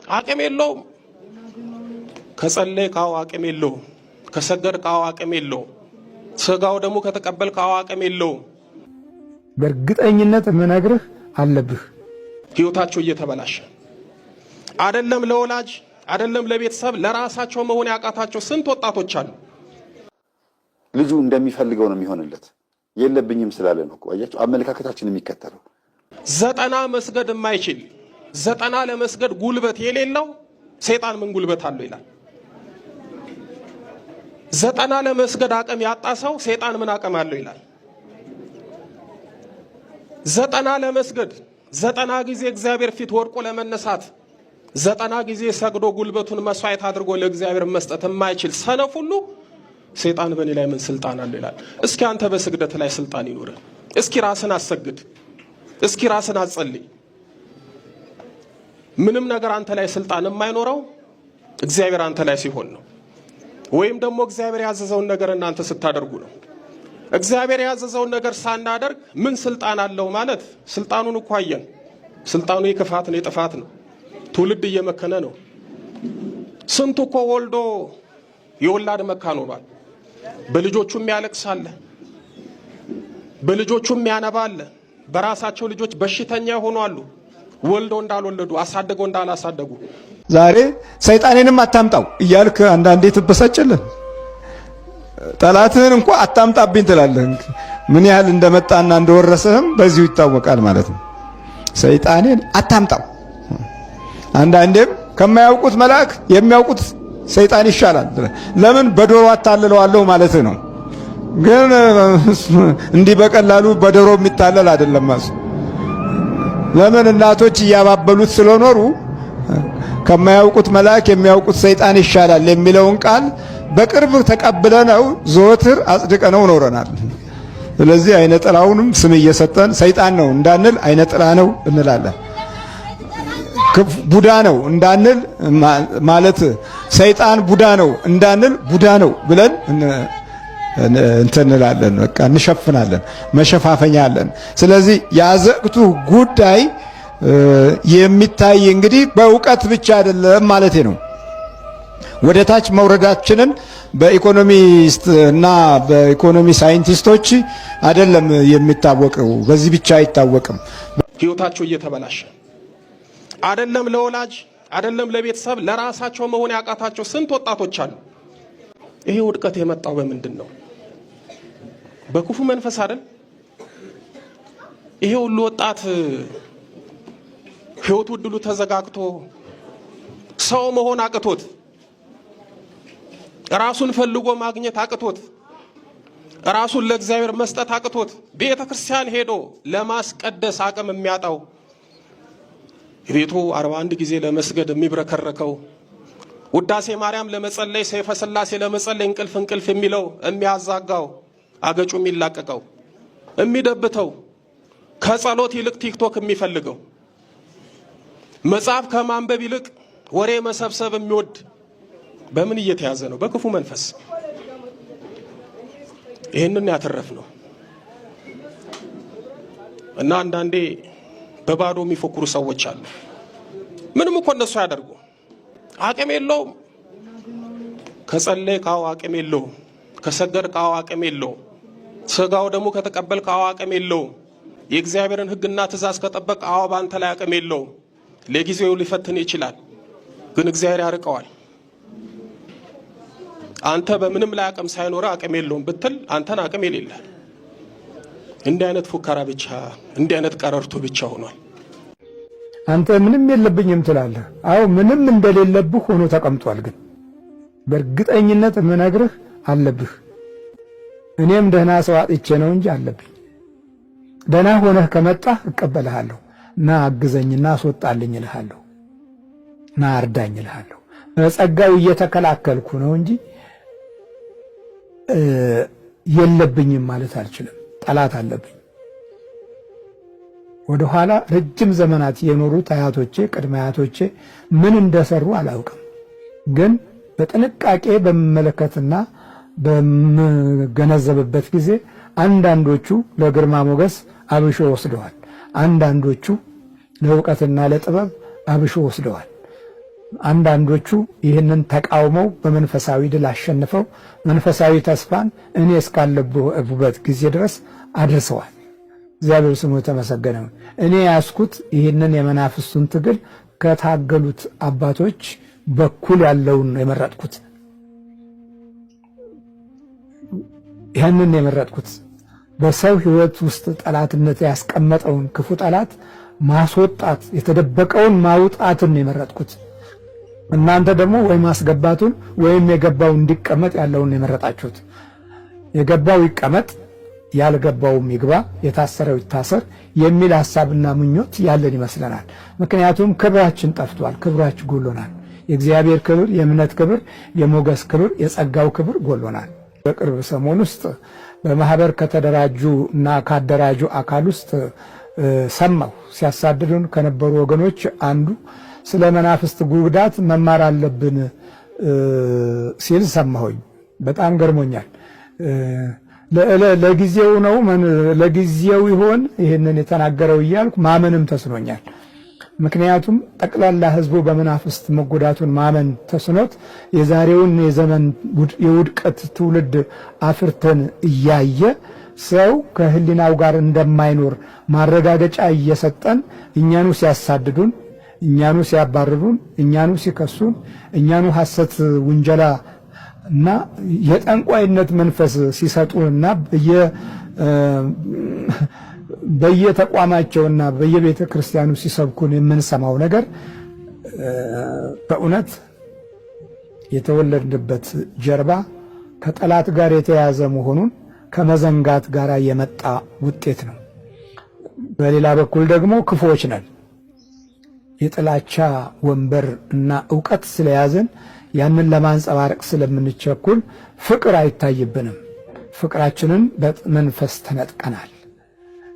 አቅም የለውም። ከጸለይከው አቅም የለውም። ከሰገድከው አቅም የለውም። ስጋው ደግሞ ከተቀበልከው አቅም የለውም። በእርግጠኝነት ምነግርህ አለብህ። ህይወታቸው እየተበላሸ አይደለም ለወላጅ አይደለም ለቤተሰብ ለራሳቸው መሆን ያቃታቸው ስንት ወጣቶች አሉ። ልጁ እንደሚፈልገው ነው የሚሆንለት የለብኝም ስላለ ነው። አያችሁ አመለካከታችን የሚከተለው 90 መስገድ የማይችል 90 ለመስገድ ጉልበት የሌለው ሰይጣን ምን ጉልበት አለው ይላል። 90 ለመስገድ አቅም ያጣ ሰው ሰይጣን ምን አቅም አለው ይላል። 90 ለመስገድ 90 ጊዜ እግዚአብሔር ፊት ወድቆ ለመነሳት 90 ጊዜ ሰግዶ ጉልበቱን መስዋዕት አድርጎ ለእግዚአብሔር መስጠት የማይችል ሰነፍ ሁሉ ሰይጣን በእኔ ላይ ምን ስልጣን አለው ይላል። እስኪ አንተ በስግደት ላይ ስልጣን ይኖር። እስኪ ራስን አሰግድ። እስኪ ራስን አጸልይ። ምንም ነገር አንተ ላይ ስልጣን የማይኖረው እግዚአብሔር አንተ ላይ ሲሆን ነው። ወይም ደግሞ እግዚአብሔር ያዘዘውን ነገር እናንተ ስታደርጉ ነው። እግዚአብሔር ያዘዘውን ነገር ሳናደርግ ምን ስልጣን አለው ማለት ስልጣኑን እኮ አየን። ስልጣኑ የክፋት ነው፣ የጥፋት ነው። ትውልድ እየመከነ ነው። ስንቱ እኮ ወልዶ የወላድ መካን ሆኗል። በልጆቹም ያለቅሳል፣ በልጆቹም ያነባል። በራሳቸው ልጆች በሽተኛ ሆኗሉ። ወልደው እንዳልወለዱ አሳደገው እንዳላሳደጉ። ዛሬ ሰይጣኔንም አታምጣው እያልክ አንዳንዴ ትበሳጨለህ። ጠላትህን እንኳን አታምጣብኝ ትላለህ። ምን ያህል እንደመጣና እንደወረሰህም በዚሁ ይታወቃል ማለት ነው። ሰይጣኔን አታምጣው። አንዳንዴም ከማያውቁት መልአክ የሚያውቁት ሰይጣን ይሻላል። ለምን በዶሮ አታልለዋለሁ ማለት ነው። ግን እንዲህ በቀላሉ በዶሮ የሚታለል አይደለም ማለት። ለምን እናቶች እያባበሉት ስለኖሩ ከማያውቁት መልአክ የሚያውቁት ሰይጣን ይሻላል የሚለውን ቃል በቅርብ ተቀብለነው ዘወትር አጽድቀነው ኖረናል። ስለዚህ አይነ ጥላውንም ስም እየሰጠን ሰይጣን ነው እንዳንል አይነ ጥላ ነው እንላለን። ቡዳ ነው እንዳንል ማለት ሰይጣን ቡዳ ነው እንዳንል ቡዳ ነው ብለን እንተንላለን። በቃ እንሸፍናለን፣ መሸፋፈኛ አለን። ስለዚህ የአዘቅቱ ጉዳይ የሚታይ እንግዲህ በእውቀት ብቻ አይደለም ማለት ነው። ወደ ታች መውረዳችንን በኢኮኖሚስት እና በኢኮኖሚ ሳይንቲስቶች አይደለም የሚታወቀው፣ በዚህ ብቻ አይታወቅም። ህይወታቸው እየተበላሸ አይደለም ለወላጅ አይደለም ለቤተሰብ ለራሳቸው መሆን ያቃታቸው ስንት ወጣቶች አሉ። ይሄ ውድቀት የመጣው በምንድን ነው? በክፉ መንፈስ አይደል? ይሄ ሁሉ ወጣት ህይወቱ ድሉ ተዘጋግቶ ሰው መሆን አቅቶት ራሱን ፈልጎ ማግኘት አቅቶት ራሱን ለእግዚአብሔር መስጠት አቅቶት ቤተክርስቲያን ሄዶ ለማስቀደስ አቅም የሚያጣው ቤቱ 41 ጊዜ ለመስገድ የሚብረከረከው ውዳሴ ማርያም ለመጸለይ ሰይፈ ሥላሴ ለመጸለይ እንቅልፍ የሚለው የሚያዛጋው አገጩ የሚላቀቀው የሚደብተው ከጸሎት ይልቅ ቲክቶክ የሚፈልገው መጽሐፍ ከማንበብ ይልቅ ወሬ መሰብሰብ የሚወድ በምን እየተያዘ ነው? በክፉ መንፈስ። ይሄንን ያተረፍነው እና አንዳንዴ በባዶ የሚፎክሩ ሰዎች አሉ። ምንም እኮ እነሱ ያደርጉ አቅም የለውም። ከጸለይከው አቅም የለውም። ከሰገድከው አቅም የለውም። ስጋው ደግሞ ከተቀበልከው አቅም የለውም። የእግዚአብሔርን ሕግና ትእዛዝ ከጠበቅከው ባንተ ላይ አቅም የለውም። ለጊዜው ሊፈትን ይችላል፣ ግን እግዚአብሔር ያርቀዋል። አንተ በምንም ላይ አቅም ሳይኖር አቅም የለውም ብትል አንተን አቅም የሌለ እንዲህ አይነት ፉከራ ብቻ እንዲህ አይነት ቀረርቶ ብቻ ሆኗል። አንተ ምንም የለብኝም ትላለህ። አዎ ምንም እንደሌለብህ ሆኖ ተቀምጧል። ግን በእርግጠኝነት ምነግርህ አለብህ። እኔም ደህና ሰው አጥቼ ነው እንጂ አለብኝ። ደህና ሆነህ ከመጣህ እቀበልሃለሁ። ና አግዘኝና አስወጣልኝ እልሃለሁ። ና አርዳኝ እልሃለሁ። በጸጋው እየተከላከልኩ ነው እንጂ የለብኝም ማለት አልችልም። ጠላት አለብኝ። ወደ ኋላ ረጅም ዘመናት የኖሩት አያቶቼ ቅድመ አያቶቼ ምን እንደሰሩ አላውቅም። ግን በጥንቃቄ በመመለከትና በመገነዘብበት ጊዜ አንዳንዶቹ ለግርማ ሞገስ አብሾ ወስደዋል። አንዳንዶቹ ለእውቀትና ለጥበብ አብሾ ወስደዋል። አንዳንዶቹ ይህንን ተቃውመው በመንፈሳዊ ድል አሸንፈው መንፈሳዊ ተስፋን እኔ እስካለሁበት ጊዜ ድረስ አድርሰዋል። እግዚአብሔር ስሙ የተመሰገነ ነው። እኔ ያስኩት ይህንን የመናፍስቱን ትግል ከታገሉት አባቶች በኩል ያለውን የመረጥኩት ይህንን የመረጥኩት በሰው ሕይወት ውስጥ ጠላትነት ያስቀመጠውን ክፉ ጠላት ማስወጣት የተደበቀውን ማውጣትን የመረጥኩት። እናንተ ደግሞ ወይ ማስገባቱን ወይም የገባው እንዲቀመጥ ያለውን የመረጣችሁት። የገባው ይቀመጥ ያልገባውም ይግባ የታሰረው ይታሰር የሚል ሐሳብና ምኞት ያለን ይመስለናል። ምክንያቱም ክብራችን ጠፍቷል፣ ክብራችን ጎሎናል። የእግዚአብሔር ክብር፣ የእምነት ክብር፣ የሞገስ ክብር፣ የጸጋው ክብር ጎሎናል። በቅርብ ሰሞን ውስጥ በማህበር ከተደራጁ እና ካደራጁ አካል ውስጥ ሰማሁ። ሲያሳድዱን ከነበሩ ወገኖች አንዱ ስለ መናፍስት ጉዳት መማር አለብን ሲል ሰማሁኝ። በጣም ገርሞኛል። ለጊዜው ነው ለጊዜው ይሆን ይህንን የተናገረው እያልኩ ማመንም ተስኖኛል። ምክንያቱም ጠቅላላ ሕዝቡ በመናፍስት መጎዳቱን ማመን ተስኖት የዛሬውን የዘመን የውድቀት ትውልድ አፍርተን እያየ ሰው ከህሊናው ጋር እንደማይኖር ማረጋገጫ እየሰጠን እኛኑ ሲያሳድዱን፣ እኛኑ ሲያባርሩን፣ እኛኑ ሲከሱን፣ እኛኑ ሐሰት ውንጀላ እና የጠንቋይነት መንፈስ ሲሰጡንና በየተቋማቸውና በየቤተ ክርስቲያኑ ሲሰብኩን የምንሰማው ነገር በእውነት የተወለድንበት ጀርባ ከጠላት ጋር የተያያዘ መሆኑን ከመዘንጋት ጋር የመጣ ውጤት ነው። በሌላ በኩል ደግሞ ክፉዎች ነን። የጥላቻ ወንበር እና ዕውቀት ስለያዘን ያንን ለማንጸባረቅ ስለምንቸኩል ፍቅር አይታይብንም። ፍቅራችንን በመንፈስ ተነጥቀናል።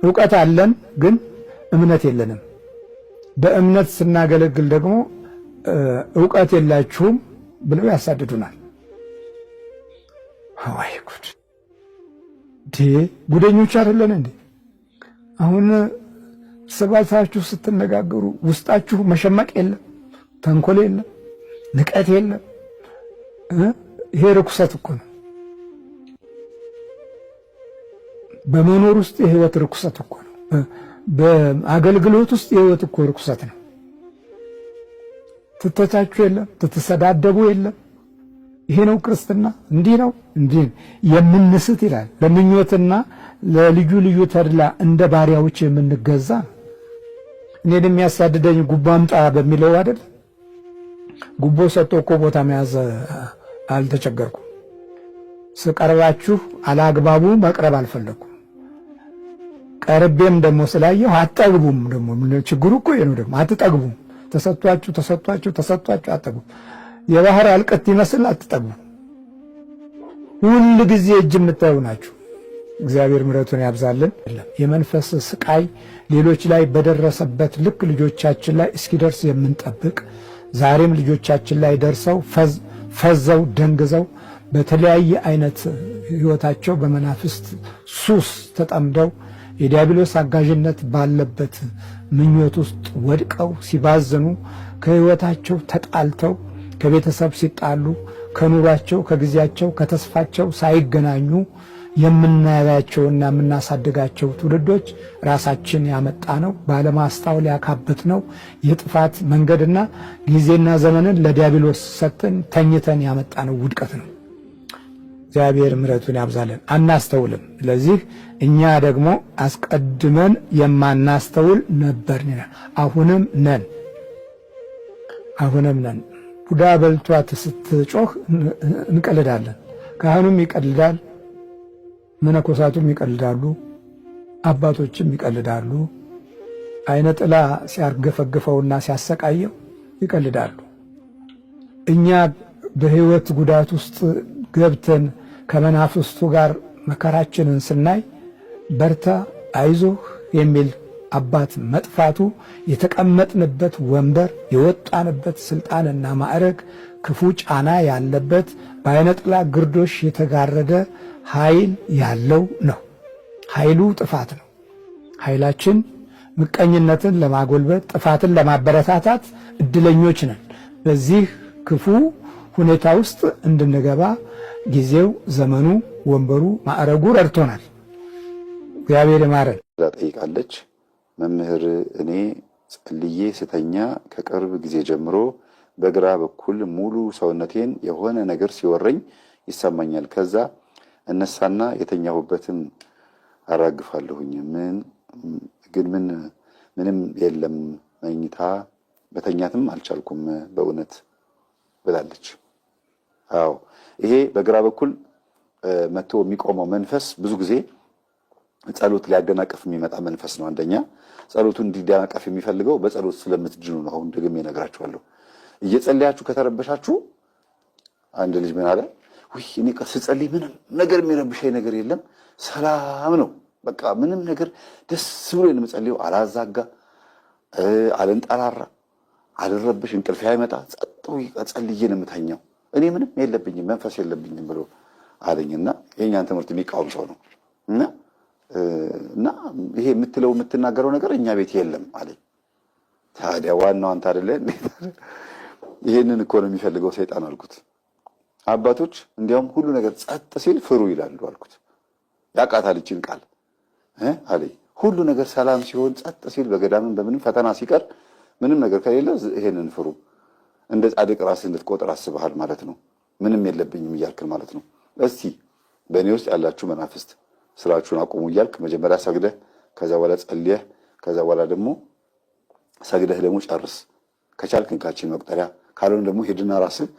ዕውቀት አለን ግን እምነት የለንም። በእምነት ስናገለግል ደግሞ ዕውቀት የላችሁም ብለው ያሳድዱናል። ወይ ጉድ! ጉደኞች አይደለን እንዴ? አሁን ሰባታችሁ ስትነጋገሩ ውስጣችሁ መሸመቅ የለም፣ ተንኮል የለም፣ ንቀት የለም። ይሄ ርኩሰት እኮ ነው። በመኖር ውስጥ የህይወት ርኩሰት እኮ ነው። በአገልግሎት ውስጥ የህይወት እኮ ርኩሰት ነው። ትተቻችሁ የለም፣ ትተሰዳደቡ የለም። ይሄ ነው ክርስትና። እንዲህ ነው እንዲህ የምንስት ይላል። ለምኞትና ለልዩ ልዩ ተድላ እንደ ባሪያዎች የምንገዛ እኔን የሚያሳድደኝ ጉቦ አምጣ በሚለው አይደል? ጉቦ ሰጥቶ እኮ ቦታ መያዝ አልተቸገርኩም። ስቀርባችሁ አላግባቡ መቅረብ አልፈለኩም። ቀርቤም ደግሞ ስላየሁ አትጠግቡም። ደግሞ ችግሩ እኮ ይሄ ነው። ደግሞ አትጠግቡም። ተሰጥቷችሁ አትጠግቡም። የባህር አልቀት ይመስል አትጠግቡም። ሁል ጊዜ እጅ የምታዩ ናችሁ። እግዚአብሔር ምሕረቱን ያብዛልን። የመንፈስ ስቃይ ሌሎች ላይ በደረሰበት ልክ ልጆቻችን ላይ እስኪደርስ የምንጠብቅ ዛሬም ልጆቻችን ላይ ደርሰው ፈዘው ደንግዘው በተለያየ አይነት ህይወታቸው በመናፍስት ሱስ ተጠምደው የዲያብሎስ አጋዥነት ባለበት ምኞት ውስጥ ወድቀው ሲባዘኑ ከህይወታቸው ተጣልተው ከቤተሰብ ሲጣሉ ከኑሯቸው ከጊዜያቸው ከተስፋቸው ሳይገናኙ የምናያቸውና የምናሳድጋቸው ትውልዶች ራሳችን ያመጣ ነው፣ ባለማስተዋል ያካበት ነው የጥፋት መንገድና ጊዜና ዘመንን ለዲያብሎስ ሰጥተን ተኝተን ያመጣ ነው ውድቀት ነው። እግዚአብሔር ምሕረቱን ያብዛልን። አናስተውልም። ስለዚህ እኛ ደግሞ አስቀድመን የማናስተውል ነበርን፣ አሁንም ነን። ቡዳ በልቷት ስትጮህ እንቀልዳለን። ካህኑም ይቀልዳል፣ መነኮሳቱም ይቀልዳሉ፣ አባቶችም ይቀልዳሉ። አይነ ጥላ ሲያርገፈግፈውና ሲያሰቃየው ይቀልዳሉ። እኛ በህይወት ጉዳት ውስጥ ገብተን ከመናፍስቱ ጋር መከራችንን ስናይ በርታ አይዞህ የሚል አባት መጥፋቱ የተቀመጥንበት ወንበር የወጣንበት ስልጣንና ማዕረግ ክፉ ጫና ያለበት በአይነ ጥላ ግርዶሽ የተጋረደ ኃይል ያለው ነው። ኃይሉ ጥፋት ነው። ኃይላችን ምቀኝነትን ለማጎልበት ጥፋትን ለማበረታታት እድለኞች ነን። በዚህ ክፉ ሁኔታ ውስጥ እንድንገባ ጊዜው፣ ዘመኑ፣ ወንበሩ፣ ማዕረጉ ረድቶናል። እግዚአብሔር ይማረን። ጠይቃለች። መምህር እኔ ጸልዬ ስተኛ ከቅርብ ጊዜ ጀምሮ በግራ በኩል ሙሉ ሰውነቴን የሆነ ነገር ሲወረኝ ይሰማኛል። ከዛ እነሳና የተኛሁበትን አራግፋለሁኝ። ግን ምንም የለም። መኝታ በተኛትም አልቻልኩም በእውነት ብላለች። አዎ ይሄ በግራ በኩል መጥቶ የሚቆመው መንፈስ ብዙ ጊዜ ጸሎት ሊያደናቀፍ የሚመጣ መንፈስ ነው። አንደኛ ጸሎቱን እንዲደናቀፍ የሚፈልገው በጸሎት ስለምትድኑ ነው። አሁን ደግሜ እነግራችኋለሁ። እየጸለያችሁ ከተረበሻችሁ አንድ ልጅ ምን አለ? ውይ እኔ ስጸልይ ምንም ነገር የሚረብሸኝ ነገር የለም፣ ሰላም ነው፣ በቃ ምንም ነገር ደስ ብሎ የምጸልየው፣ አላዛጋ፣ አልንጠራራ፣ አልረብሽ፣ እንቅልፍ አይመጣ፣ ጸጥ ብዬ ጸልዬ ነው የምተኛው፣ እኔ ምንም የለብኝም፣ መንፈስ የለብኝም ብሎ አለኝና የኛን ትምህርት የሚቃወም ሰው ነው እና ይሄ የምትናገረው ነገር እኛ ቤት የለም አለኝ። ታዲያ ዋናው አንተ አይደለ? ይሄንን እኮ ነው የሚፈልገው ሰይጣን አልኩት። አባቶች እንዲያውም ሁሉ ነገር ጸጥ ሲል ፍሩ ይላሉ አልኩት። ያቃታል ይችን ቃል አለኝ። ሁሉ ነገር ሰላም ሲሆን ጸጥ ሲል በገዳምን በምንም ፈተና ሲቀር ምንም ነገር ከሌለ ይሄንን ፍሩ። እንደ ጻድቅ ራስህ እንድትቆጥር አስበሃል ማለት ነው። ምንም የለብኝም እያልክን ማለት ነው። እስቲ በእኔ ውስጥ ያላችሁ መናፍስት ስራችሁን አቁሙ እያልክ መጀመሪያ ሰግደህ ከዛ በኋላ ጸልየህ ከዛ በኋላ ደግሞ ሰግደህ ደግሞ ጨርስ። ከቻልክ እንካችን መቁጠሪያ ካልሆነ ደግሞ ሄድና ራስህ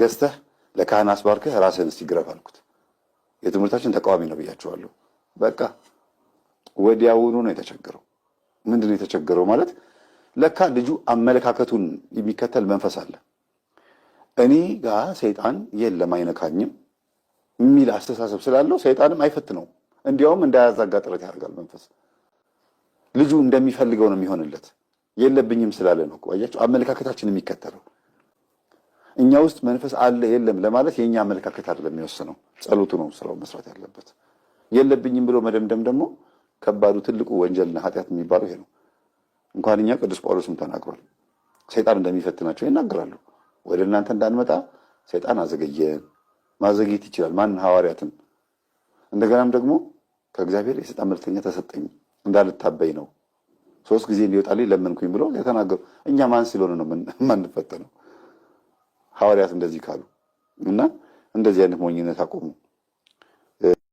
ገዝተህ ለካህን አስባርከህ ራስህን እስቲ ግረፍ አልኩት። የትምህርታችን ተቃዋሚ ነው ብያቸዋለሁ። በቃ ወዲያውኑ ነው የተቸገረው። ምንድን ነው የተቸገረው ማለት ለካ ልጁ አመለካከቱን የሚከተል መንፈስ አለ። እኔ ጋር ሰይጣን የለም አይነካኝም የሚል አስተሳሰብ ስላለው ሰይጣንም አይፈትነው። እንዲያውም እንዳያዛጋ ጥረት ያደርጋል መንፈስ። ልጁ እንደሚፈልገው ነው የሚሆንለት። የለብኝም ስላለ ነው እኮ አያችሁ፣ አመለካከታችን የሚከተለው። እኛ ውስጥ መንፈስ አለ የለም ለማለት የኛ አመለካከት አይደለም የሚወስነው፣ ጸሎቱ ነው ስራው መስራት ያለበት። የለብኝም ብሎ መደምደም ደግሞ ከባዱ ትልቁ ወንጀልና ኃጢአት የሚባለው ይሄ ነው። እንኳን እኛ ቅዱስ ጳውሎስም ተናግሯል። ሰይጣን እንደሚፈትናቸው ይናገራሉ። ወደ እናንተ እንዳንመጣ ሰይጣን አዘገየን። ማዘግየት ይችላል። ማን? ሐዋርያትን። እንደገናም ደግሞ ከእግዚአብሔር የሰይጣን መልእክተኛ ተሰጠኝ እንዳልታበይ ነው 3 ጊዜ እንዲወጣልኝ ለመንኩኝ ብሎ የተናገሩ። እኛ ማን ስለሆነ ነው የማንፈተነው? ሐዋርያት እንደዚህ ካሉ እና እንደዚህ አይነት ሞኝነት አቆሙ።